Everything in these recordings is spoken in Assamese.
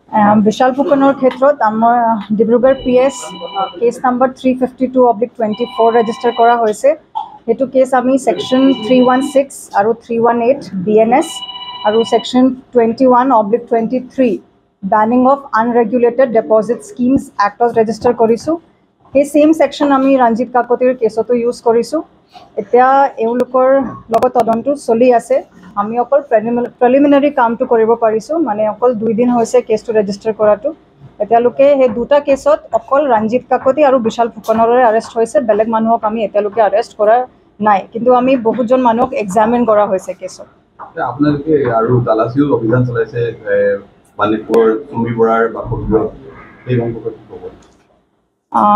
বিশাল ফুকনৰ ক্ষেত্ৰত আমাৰ Dibrugarh PS case number 352/24 register কৰা হৈছে। সেইটো কেছ আমি ছেকশ্যন 316 আৰু 318 BNS আৰু section 21/23 banning of unregulated deposit schemes এক্টত ৰেজিষ্টাৰ কৰিছোঁ। সেই ছেইম ছেকশ্যন আমি ৰঞ্জিত কাকতিৰ কেছতো ইউজ কৰিছোঁ। এতিয়া এওঁলোকৰ লগত তদন্ত চলি আছে। আমি অকল প্ৰেলিমিনাৰী কামটো কৰিব পাৰিছোঁ, মানে অকল 2 দিন হৈছে কেছটো ৰেজিষ্টাৰ কৰাটো। এতিয়ালৈকে সেই দুটা কেছত অকল ৰঞ্জিত কাকতি আৰু বিশাল ফুকনৰে এৰেষ্ট হৈছে, বেলেগ মানুহক আমি এতিয়ালৈকে এৰেষ্ট কৰা নাই, কিন্তু আমি বহুতজন মানুহক এক্সামিন কৰা হৈছে কেছত। আপোনালোকে আৰু তালাচীও অভিযান চলাইছে বালিপুৰ চুমি বৰাৰ বাসগৃহত, সেই সম্পৰ্কত কি ক'ব?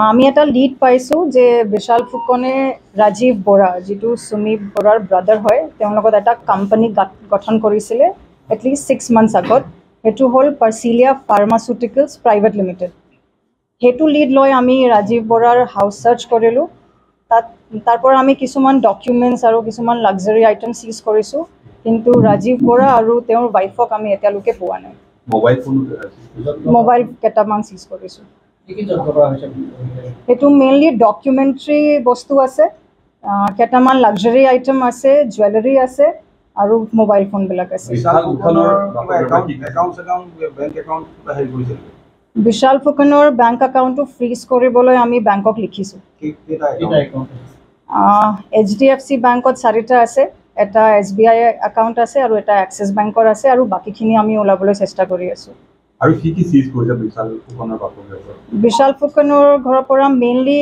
আমি এটা লিড পাইছোঁ যে বিশাল ফুকনে ৰাজীৱ বৰা, যিটো চুমি বৰাৰ ব্ৰাদাৰ হয়, তেওঁৰ লগত এটা কোম্পানী গঠন কৰিছিলে এটলিষ্ট 6 months আগত। সেইটো হ'ল পাৰ্চিলিয়া ফাৰ্মাচিউটিকেলছ প্ৰাইভেট লিমিটেড। সেইটো লিড লৈ আমি ৰাজীৱ বৰাৰ হাউচ চাৰ্চ কৰিলোঁ। তাৰ পৰা আমি কিছুমান ডকুমেণ্টছ আৰু কিছুমান লাক্সাৰী আইটেম চিজ কৰিছোঁ, কিন্তু ৰাজীৱ বৰা আৰু তেওঁৰ ৱাইফক আমি এতিয়ালৈকে পোৱা নাই। মোবাইল কেইটামান চিজ কৰিছোঁ। সেইটো মেইনলি ডকুমেণ্টাৰী বস্তু আছে, কেইটামান লাক্সাৰী আইটেম আছে, জুৱেলাৰী আছে আৰু মোবাইল ফোনবিলাক আছে। বিশাল ফুকনৰ বেংক একাউণ্টটো ফ্ৰিজ কৰিবলৈ আমি বেংকক লিখিছোঁ। HDFC বেংকত 4টা আছে, এটা SBI একাউণ্ট আছে আৰু এটা এক্সিছ বেংকৰ আছে, আৰু বাকীখিনি আমি ওলাবলৈ চেষ্টা কৰি আছোঁ। আৰু কি কি চিজ কৰিছে বিশাল ফুকনৰ বাসগৃহৰ পৰা? বিশাল ফুকনৰ ঘৰৰ পৰা মেইনলি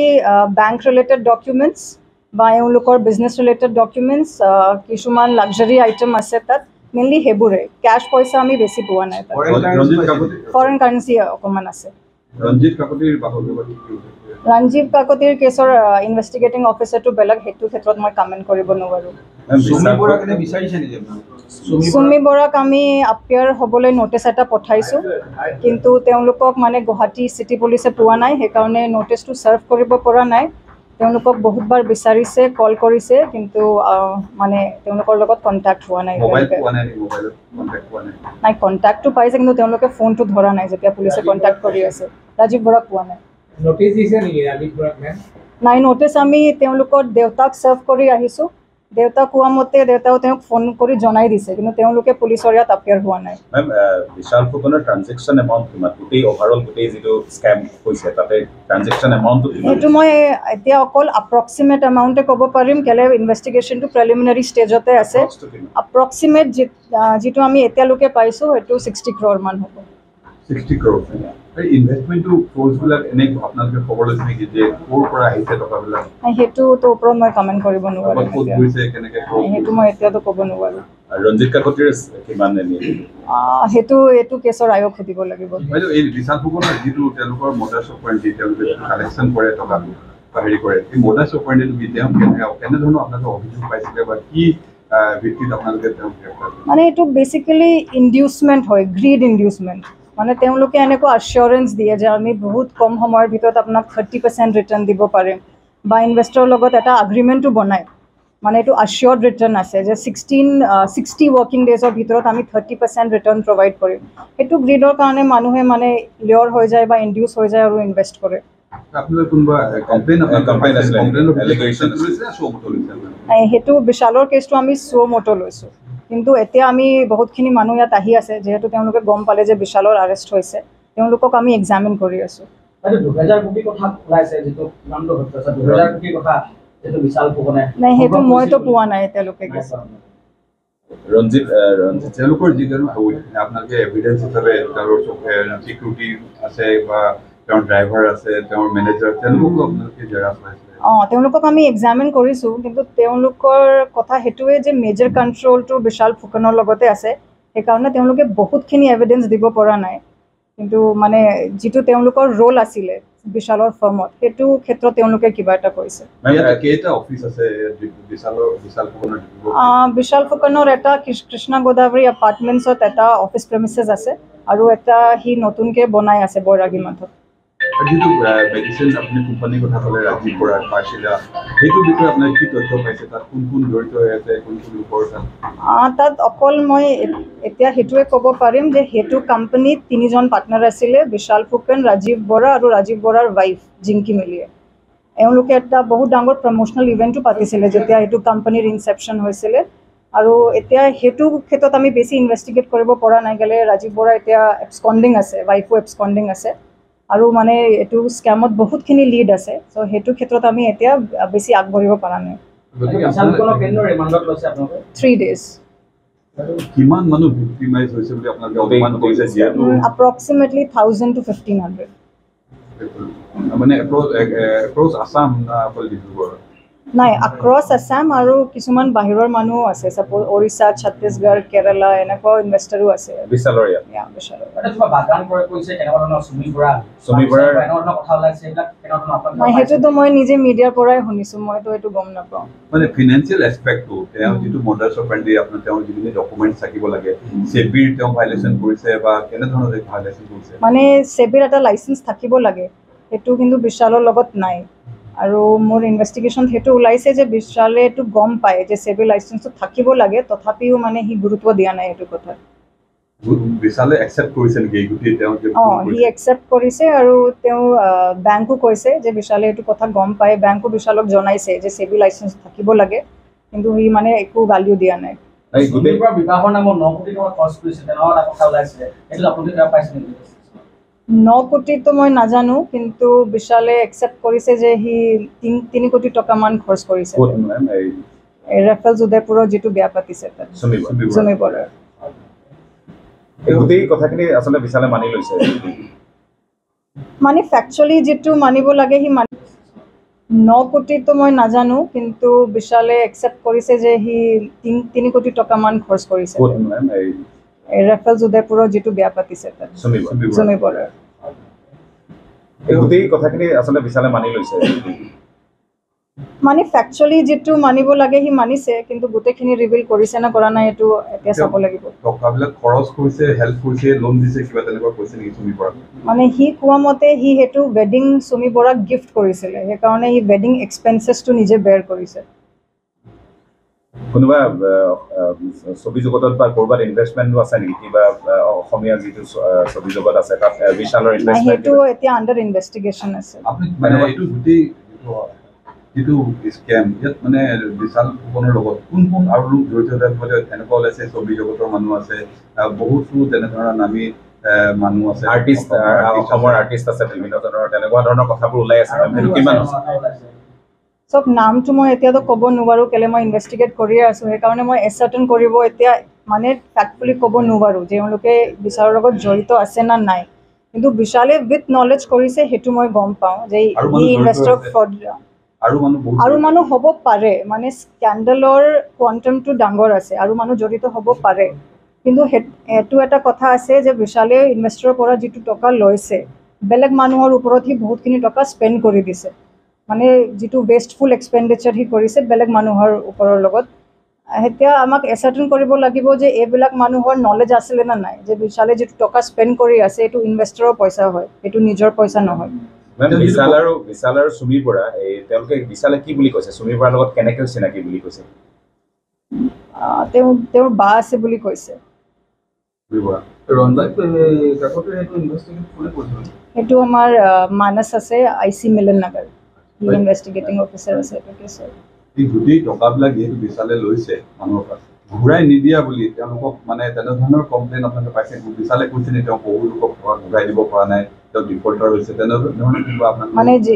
বেংক ৰিলেটেড ডকুমেণ্টছ বা এওঁলোকৰ বিজনেছ ৰিলেটেড ডকুমেণ্টছ, কিছুমান লাক্সাৰী আইটেম আছে তাত, মেইনলি সেইবোৰে। কেছ পইচা আমি বেছি পোৱা নাই তাত। ফৰেন কাৰেঞ্চি অকণমান আছে। ৰঞ্জিত কাকতিৰ কেছৰ ইনভেষ্টিগেটিং অফিচাৰটো বেলেগ, সেইটো ক্ষেত্ৰত মই কমেণ্ট কৰিব নোৱাৰোঁ। চুমি বৰাক আমি আপিয়াৰ হ'বলৈ ন'টিছ এটা পঠাইছোঁ, কিন্তু তেওঁলোকক মানে গুৱাহাটী চিটি পুলিচে পোৱা নাই, সেইকাৰণে ন'টিছটো ছাৰ্ভ কৰিব পৰা নাই। তেওঁলোকক বহুতবাৰ বিচাৰিছে, কল কৰিছে, কিন্তু মানে তেওঁলোকৰ লগত কণ্টেক্ট হোৱা নাই। নাই, কণ্টেক্টটো পাইছে, কিন্তু তেওঁলোকে ফোনটো ধৰা নাই যেতিয়া পুলিচে কণ্টেক্ট কৰি আছে। ৰাজীৱ বৰাক পোৱা নাই। ন'টিছ দিছে নেকি ৰাজীৱ বৰাক? নাই, ন'টিছ আমি তেওঁলোকৰ দেউতাক ছাৰ্ভ কৰি আহিছোঁ। দেউতাক কোৱা মতে দেউতাও তেওঁক ফোন কৰি জনাই দিছে, কিন্তু তেওঁলোকে পুলিচৰ ইয়াত আপিয়াৰ হোৱা নাই। বিশাল ফুকনৰ ট্ৰানজেকশ্যন এমাউণ্ট কিমান? গোটেই যিটো স্কেম হৈছে তাতে ট্ৰানজেকশ্যন এমাউণ্টটো কিমান? সেইটো মই এতিয়া অকল এপ্ৰক্সিমেট এমাউণ্টে ক'ব পাৰিম, কেলৈ ইনভেষ্টিগেশ্যনটো প্ৰেলিমিনাৰী ষ্টেজতে আছে। এপ্ৰক্সিমেট যিটো আমি এতিয়ালৈকে পাইছোঁ, সেইটো 60 crore মান হ'ব। 60 crore। ইনভেষ্টমেণ্টটো ফ'ৰ্চবিলাক এনেই আপোনালোকে খবৰ লৈছে নেকি যে ক'ৰ পৰা আহিছে টকাবিলাক? সেইটোৰ ওপৰত মই কমেণ্ট কৰিব নোৱাৰোঁ। সেইটো মই এতিয়াতো ক'ব নোৱাৰোঁ। ৰঞ্জিত কাকতিৰ কিমান? এইটো কেছৰ আয়োগ সুধিব লাগিব। এই বিশাল ফুকনৰ যিটো তেওঁলোকৰ মডাছ অপাৰেণ্ডি, তেওঁলোকে কালেকশ্যন কৰে টকাটো হেৰি কৰে, এই মডাছ অপাৰেণ্ডিটো কেনেধৰণৰ আপোনালোকে অভিযোগ পাইছিলে বা কি ভিত্তিত আপোনালোকে তেওঁক গ্ৰেপ্তাৰ কৰিছে? মানে এইটো বেচিকেলি ইনডিউচমেণ্ট হয়, গ্ৰীড ইনডিউচমেণ্ট। মানে তেওঁলোকে এনেকুৱা আশ্যোৰেঞ্চ দিয়ে যে আমি বহুত কম সময়ৰ ভিতৰত আপোনাক 30% ৰিটাৰ্ণ দিব পাৰিম, বা ইনভেষ্টৰৰ লগত এটা এগ্ৰিমেণ্টটো বনায়। মানে এইটো আশ্যোৰ্ড ৰিটাৰ্ণ আছে যে 60 ৱৰ্কিং ডেজৰ ভিতৰত আমি 30% ৰিটাৰ্ণ প্ৰভাইড কৰিম। সেইটো গ্ৰীডৰ কাৰণে মানুহে মানে লিয়ৰ হৈ যায় বা ইনডিউচ হৈ যায় আৰু ইনভেষ্ট কৰে। সেইটো বিশালৰ কেছটো আমি চ' মটো লৈছোঁ, কিন্তু এতিয়া আমি বহুতখিনি মানুহ ইয়াত আহি আছে, যিহেতু তেওঁলোকে গম পালে যে বিশালৰ আৰেষ্ট হৈছে, তেওঁলোকক আমি এক্সামিন কৰি আছোঁ। নাই, সেইটো মইতো পোৱা নাই এতিয়ালৈকে। তেওঁলোকৰ যিজন আপোনালোকে এভিডেঞ্চ হিচাপে তেওঁৰ চিকিউৰিটি আছে বা তেওঁৰ ড্ৰাইভাৰ আছে, তেওঁৰ মেনেজাৰ, তেওঁলোকক আমি এক্সামিন কৰিছোঁ, কিন্তু তেওঁলোকৰ কথা সেইটোৱে যে মেজৰ কণ্ট্ৰলটো বিশাল ফুকনৰ লগতে আছে, সেইকাৰণে তেওঁলোকে বহুতখিনি এভিডেঞ্চ দিব পৰা নাই। কিন্তু মানে যিটো তেওঁলোকৰ ৰোল আছিলে বিশালৰ ফাৰ্মত, সেইটো ক্ষেত্ৰত তেওঁলোকে কিবা এটা কৰিছে। বিশাল ফুকনৰ এটা কৃষ্ণা গোদাবৰী এপাৰ্টমেণ্টছত এটা অফিচ প্ৰেমিচেছ আছে, আৰু এটা সি নতুনকৈ বনাই আছে বৈৰাগী মঠত। যিটো মেডিচিন আপুনি কোম্পানীৰ কথা ক'লে ৰাজীৱ বৰা পাৰ্চিলা সেইটো বিষয়ে আপোনাৰ কি তথ্য পাইছে তাত কোন কোন জড়িত হৈ আছে কোন কোন লোকৰ তাত অকল মই এতিয়া সেইটোৱে ক'ব পাৰিম যে সেইটো কোম্পানীত 3জন পাৰ্টনাৰ আছিলে বিশাল ফুকন ৰাজীৱ বৰা আৰু ৰাজীৱ বৰাৰ ৱাইফ জিংকি মিলিয়ে এওঁলোকে এটা বহুত ডাঙৰ প্ৰমোচনেল ইভেণ্টো পাতিছিলে যেতিয়া এইটো কোম্পানীৰ ইনচেপশ্যন হৈছিলে আৰু এতিয়া সেইটো ক্ষেত্ৰত আমি বেছি ইনভেষ্টিগেট কৰিব পৰা নাই গ'লে ৰাজীৱ বৰা এতিয়া এবস্কণ্ডিং আছে ৱাইফো এবস্কণ্ডিং আছে আৰু মানে এইটো স্কেমত বহুতখিনি লিড আছে চ' সেইটো ক্ষেত্ৰত আমি এতিয়া বেছি আগবাঢ়িব পৰা নাই 3 days কিমান মানুহ ভিক্টিমাইজ হৈছে বুলি আপোনালোকে অনুমান কৰিছে যিহেতু approximately 1000 to 1500 মানে এপ্ৰ'চ আছাম না অকল ডিব্ৰুগড় নাই across Assam আৰু কিছুমান বাহিৰৰ মানুহো আছে সাপোজ ওড়িশা ছত্তীশগড় কেৰালা এনেকুৱা ইনভেষ্টৰো আছে বিশালৰ বিশালৰ কিবা বাগান কৰে কৈছে কেনেকুৱা ধৰণৰ চুমি বৰাৰ এনেকুৱা কথা ওলাইছে এইবিলাক কেনেকুৱা ধৰণৰ মই সেইটোতো মই নিজে মিডিয়াৰ পৰাই শুনিছোঁ মইতো এইটো গম নাপাওঁ মানে ফিনান্সিয়েল এছপেক্টটো তেওঁ যিটো মডাৰ্ছ অফ পেণ্টি আপোনাৰ তেওঁৰ যিখিনি ডকুমেণ্টছ থাকিব লাগে চেবিৰ তেওঁ ভাইলেশ্যন কৰিছে বা কেনেধৰণৰ ভাইলেশ্যন কৰিছে মানে চেবিৰ এটা লাইচেঞ্চ থাকিব লাগে সেইটো কিন্তু বিশালৰ লগত নাই আৰু মোৰ ইনভেষ্টিগেশ্যন সেইটো ওলাইছে যে বিশালে এইটো গম পায় যে চেবি লাইচেঞ্চটো থাকিব লাগে তথাপিও মানে সি গুৰুত্ব দিয়া নাই এইটো কথা বিশালে একচেপ্ট কৰিছে নেকি গোটেই তেওঁ সি একচেপ্ট কৰিছে আৰু তেওঁ বেংকো কৈছে যে বিশালে এইটো কথা গম পায় বেংকো বিশালক জনাইছে যে চেবি লাইচেঞ্চ থাকিব লাগে কিন্তু সি মানে একো ভেল্যু দিয়া নাই গোটেই পৰা বিবাহৰ নামত 9 কোটি টকা খৰচ কৰিছে তেনেকুৱা এটা কথা ওলাইছে এইটো আপুনি কিবা পাইছে নেকি 9 কোটিটো মই নাজানো কিন্তু বিশালে একচেপ্ট কৰিছে যে সি 3 কোটি টকা মান খৰচ কৰিছে ৰেফেলছ উদয়পুৰৰ যিটো বিয়া পাতিছে তাত চুমি বৰাৰ গোটেই কথাখিনি আচলতে বিশালে মানি লৈছে মানে ফেকচুৱেলি যিটো মানিব লাগে সি 9 কোটিটো মই নাজানো কিন্তু বিশালে একচেপ্ট কৰিছে যে সি 3 কোটি টকা মান খৰচ কৰিছে ৰেফেলছ উদয়পুৰৰ যিটো বিয়া পাতিছে তাত চুমি বৰাৰ গোটেই কথাখিনি আচলতে বিশালে মানি লৈছে মানে ফেকচুৱেলি যিটো মানিব লাগে সি মানিছে কিন্তু গোটেইখিনি ৰিভিল কৰিছে না কৰা নাই এইটো এতিয়া চাব লাগিব টকাবিলাক খৰচ কৰিছে হেল্প কৰিছে লোন দিছে কিবা তেনেকুৱা কৈছে নেকি চুমি বৰাক মানে সি কোৱা মতে সি সেইটো ৱেডিং চুমি বৰাক গিফ্ট কৰিছিলে সেইকাৰণে সি ৱেডিং এক্সপেন্সেছটো নিজে বেয়াৰ কৰিছে কোনোবা ছবি জগতত বা ক'ৰবাত ইনভেষ্টমেণ্টো আছে নেকি কিবা অসমীয়া যিটো ছবি জগত আছে তাত বিশালৰ ইনভেষ্টমেণ্ট সেইটো এতিয়া আণ্ডাৰ ইনভেষ্টিগেশ্যন আছে আপুনি মানে এইটো গোটেই যিটো স্কেম ইয়াত মানে বিশাল ফুকনৰ লগত কোন কোন আৰু লোক জড়িত হৈ এনেকুৱা ওলাইছে ছবি জগতৰ মানুহ আছে বহুতো তেনেধৰণৰ নামী মানুহ আছে আৰ্টিষ্ট অসমৰ আৰ্টিষ্ট আছে বিভিন্ন ধৰণৰ তেনেকুৱা ধৰণৰ কথাবোৰ ওলাই আছে সেইটো কিমান সব নামটো মই এতিয়াতো ক'ব নোৱাৰোঁ কেলে মই ইনভেষ্টিগেট কৰিয়ে আছোঁ সেইকাৰণে মই এচাৰ্টেন কৰিব এতিয়া মানে ফেক্টফুলি ক'ব নোৱাৰোঁ যে তেওঁলোকে বিশালৰ লগত জড়িত আছে না নাই কিন্তু বিশালে উইথ নলেজ কৰিছে সেইটো মই গম পাওঁ যে ই ইনভেষ্টৰ ফ্ৰড আৰু মানুহ হ'ব পাৰে মানে স্কেণ্ডেলৰ কোৱাণ্টামটো ডাঙৰ আছে আৰু মানুহ জড়িত হ'ব পাৰে কিন্তু সেইটো এটা কথা আছে যে বিশালে ইনভেষ্টৰৰ পৰা যিটো টকা লৈছে বেলেগ মানুহৰ ওপৰত সি বহুতখিনি টকা স্পেণ্ড কৰি দিছে মানে যিটো ৱেষ্টফুল এক্সপেণ্ডিচাৰ সি কৰিছে বেলেগ মানুহৰ ওপৰৰ লগত এতিয়া আমাক এচাৰ্টেন কৰিব লাগিব যে এইবিলাক মানুহৰ নলেজ আছিলে নে নাই যে বিশালে যিটো টকা স্পেণ্ড কৰি আছে এইটো ইনভেষ্টৰৰ পইচা হয় এইটো নিজৰ পইচা নহয় বিশাল আৰু চুমি বৰা তেওঁলোকে বিশালে কি বুলি কৈছে চুমি বৰাৰ লগত কেনেকৈ চিনাকি বুলি কৈছে তেওঁৰ বা আছে বুলি কৈছে সেইটো আমাৰ মানস আছে IC Milan Nagar investigating officer আছে এইটো কেছৰ এই গোটেই টকাবিলাক যিহেতু বিশালে লৈছে মানুহৰ পৰা ঘূৰাই নিদিয়া বুলি তেওঁলোকক মানে তেনেধৰণৰ কমপ্লেইন আপোনালোকে পাইছে বিশালে কৈছে নে তেওঁ বহু লোকক ঘূৰাই দিব পৰা নাই তেওঁ ডিফল্টাৰ হৈছে তেনেধৰণৰ কিবা আপোনালোকে মানে যে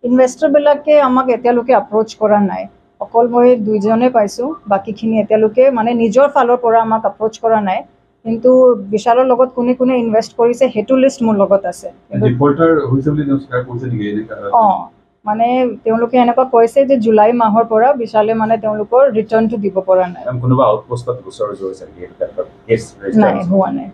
ইনভেষ্টৰবিলাকে আমাক এতিয়ালৈকে এপ্ৰ'চ কৰা নাই অকল মই 2জনে পাইছোঁ বাকীখিনি এতিয়ালৈকে মানে নিজৰ ফালৰ পৰা আমাক এপ্ৰ'চ কৰা নাই কিন্তু বিশালৰ লগত কোনে কোনে ইনভেষ্ট কৰিছে সেইটো লিষ্ট মোৰ লগত আছে ডিফল্টাৰ হৈছে বুলি তেওঁ স্বীকাৰ কৰিছে নেকি এনেকা মানে তেওঁলোকে এনেকুৱা কৈছে যে জুলাই মাহৰ পৰা বিশালে মানে তেওঁলোকৰ ৰিটাৰ্ণটো দিব পৰা নাই কোনোবা আউটপোষ্টত গোচৰ জড়িত আছে নেকি নাই হোৱা নাই